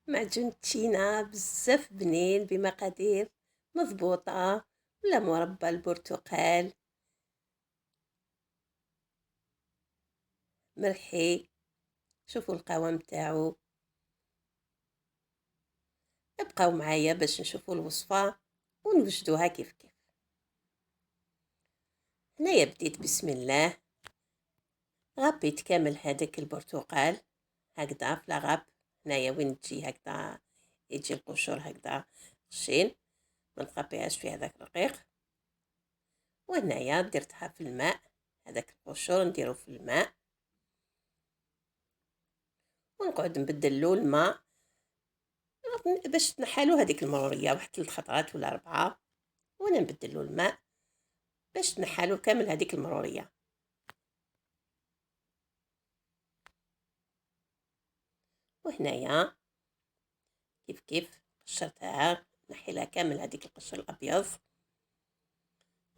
معجون تشينا بزاف بنين بمقادير مضبوطة، ولا مربى البرتقال مرحي. شوفوا القوام تاعو، ابقاو معايا باش نشوفوا الوصفة ونوجدوها كيف كيف. هنايا بديت بسم الله، غطيت كامل هذاك البرتقال هكذا في لاغاب. هنايا وين تجي هكذا يجي القشور هكذا خشين، ما نغطيهاش في هذاك الرقيق. وهنايا درتها في الماء، هذاك القشور نديرو في الماء ونقعد نبدلو الماء باش تنحالو هذيك المرورية واحد 3 خطرات ولا 4، وانا نبدلو الماء باش تنحالو كامل هذيك المرورية. وهنايا كيف كيف قشرتها، نحيلها كامل هذيك القشر الابيض،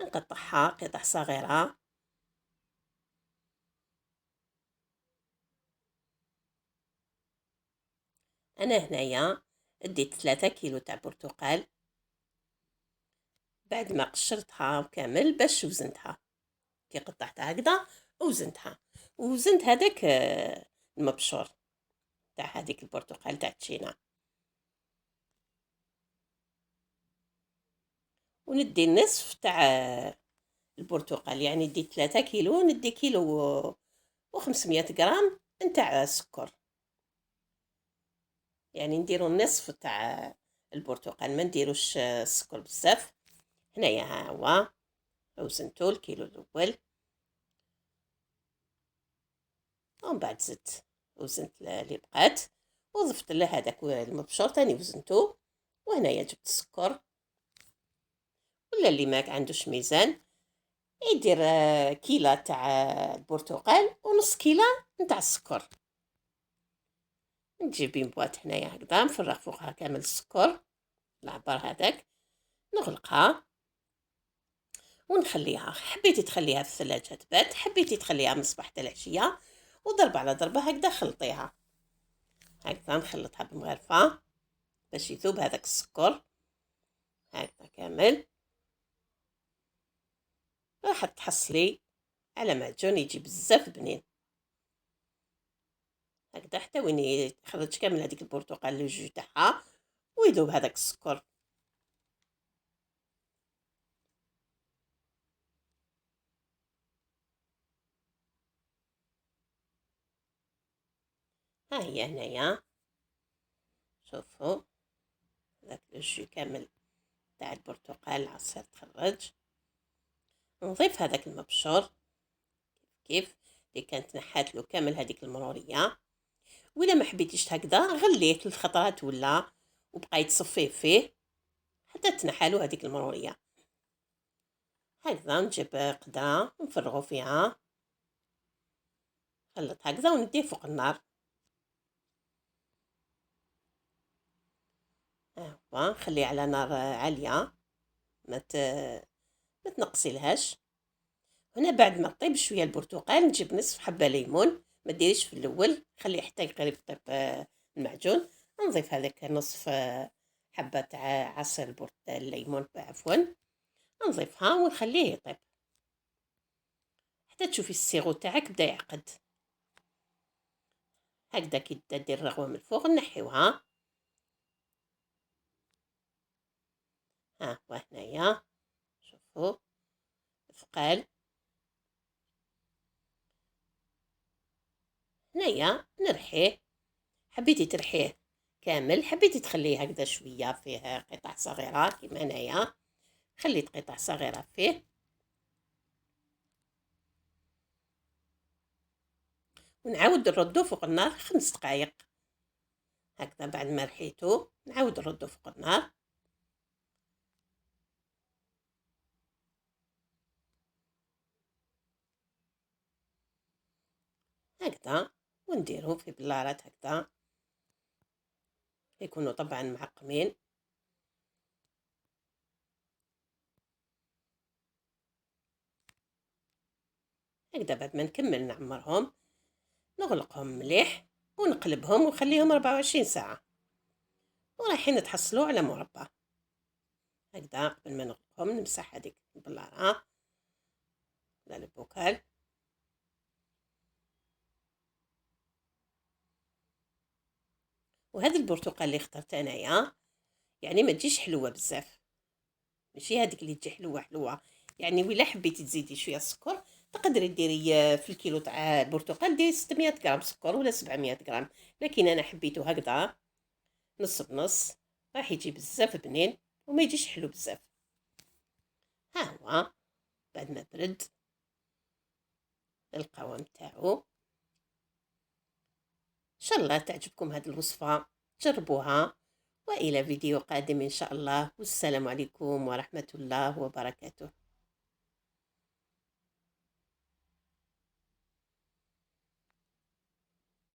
نقطعها قطع صغيرة. انا هنايا اديت 3 كيلو تاع برتقال، بعد ما قشرتها كامل باش وزنتها، كي قطعتها هكذا وزنتها، وزنت هذاك المبشور تاع هذيك البرتقال تاع تشينا. وندي النصف تاع البرتقال، يعني ندي 3 كيلو، ندي كيلو و500 غرام نتاع السكر، يعني نديرو النصف تاع البرتقال، ما نديروش السكر بزاف. هنايا ها هو وزنتو الكيلو الاول، ومن بعد زدت وزنت اللي بقات وضفت له هذاك المبشور تاني وزنتو. وهنايا جبت السكر، ولا اللي ما عندوش ميزان يدير كيلة تاع البرتقال ونص كيلة نتاع السكر. نجيب بين بواط هنايا هكذا نفرغ فوقها كامل السكر العبار هذاك، نغلقها ونخليها. حبيتي تخليها في الثلاجة تبات، حبيتي تخليها من الصباح حتى العشية، وضربة على ضربة هكذا خلطيها هكذا. نخلطها بمغرفة باش يذوب هذاك السكر هكذا كامل. راح تحصلي على معجون يجي بزاف بنين هكذا، حتى وين يخرج كامل هذيك البرتقال الجو تاعها ويذوب هذاك السكر. ها هي هنايا شوفوا هذاك الجو كامل تاع البرتقال العصير تخرج. نضيف هذاك المبشور كيف اللي كانت نحات له كامل هذيك المروريه. ولا ما حبيتيش هكذا غليه 3 خطرات ولا، وبقى يتصفيه فيه حتى تنحالو هذيك المروريه هكذا. نجيب قدره نفرغو فيها، خلط هكذا ونديه فوق النار. ها هو نخليه على نار عاليه، ما تنقصي لهاش. هنا بعد ما طيب شويه البرتقال نجيب نصف حبه ليمون، ما ديريش في الاول، خليه حتى يقرب يطيب المعجون. نضيف هذاك نصف حبه تاع عصير الليمون عفوا، نضيفها ونخليه يطيب حتى تشوفي السيغو تاعك بدا يعقد هكذا. كي تبدا دير الرغوه من الفوق نحيوها. ها هو هنايا شوفوا ثقال. هنايا نرحيه، حبيتي ترحيه كامل، حبيتي تخليه هكذا شويه فيه قطع صغيره كيما هنايا، خليت قطع صغيره فيه. ونعاود نردو فوق النار 5 دقائق هكذا. بعد ما رحيتو نعاود نردو فوق النار هكذا، ونديرو في بلارات هكذا يكونوا طبعا معقمين هكذا. بعد ما نكمل نعمرهم نغلقهم مليح ونقلبهم ونخليهم 24 ساعة. ورايحين نتحصلوا على مربى. هكذا قبل ما نغلقهم نمسح هذيك البلارة على البوكال. وهذا البرتقال اللي اخترت انايا يعني ما تجيش حلوه بزاف، ماشي هذيك اللي تجي حلوه حلوه، يعني ولا حبيتي تزيدي شويه السكر تقدري ديري في الكيلو تاع البرتقال ديري 600 غرام سكر ولا 700 غرام، لكن انا حبيته هكذا نص بنص، راح يجي بزاف بنين وما يجيش حلو بزاف. ها هو بعد ما برد القوام تاعو. ان شاء الله تعجبكم هذه الوصفه، جربوها، والى فيديو قادم ان شاء الله، والسلام عليكم ورحمه الله وبركاته.